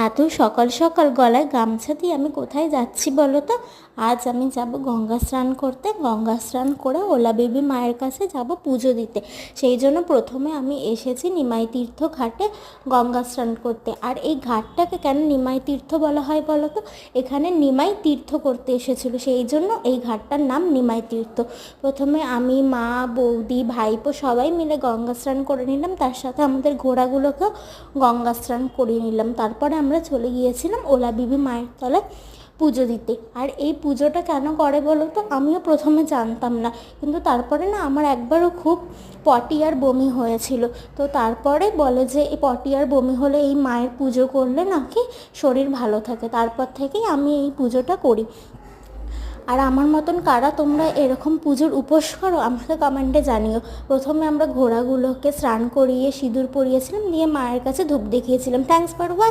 এত সকাল সকাল গলায় গামছা দিয়ে আমি কোথায় যাচ্ছি বলো তো? আজ আমি যাব গঙ্গা স্নান করতে। গঙ্গা স্নান করে ওলা বেবি মায়ের কাছে যাব পুজো দিতে। সেই জন্য প্রথমে আমি এসেছি নিমাই তীর্থ ঘাটে গঙ্গা স্নান করতে। আর এই ঘাটটাকে কেন নিমাই তীর্থ বলা হয় বলো তো? এখানে নিমাই তীর্থ করতে এসেছিল, সেই জন্য এই ঘাটটার নাম নিমাই তীর্থ। প্রথমে আমি, মা, বৌদি, ভাইপো সবাই মিলে গঙ্গা স্নান করে নিলাম, তার সাথে আমাদের ঘোড়াগুলোকেও গঙ্গা স্নান করিয়ে নিলাম। তারপরে আমরা চলে গিয়েছিলাম ওলা বিবি মায়ের তলায় পুজো দিতে। আর এই পুজোটা কেন করে বলো তো? আমিও প্রথমে জানতাম না, কিন্তু তারপরে না আমার একবারও খুব পটি আর বমি হয়েছিল। তো তারপরে বলে যে এই পটি আর বমি হলে এই মায়ের পুজো করলে নাকি শরীর ভালো থাকে। তারপর থেকেই আমি এই পুজোটা করি। আর আমার মতন কারা তোমরা এরকম পুজোর উপোস করো আমাকে কমেন্টে জানিও। প্রথমে আমরা ঘোড়াগুলোকে স্নান করিয়ে সিঁদুর পরিয়েছিলাম, দিয়ে মায়ের কাছে ধূপ দেখিয়েছিলাম। Thanks for watching.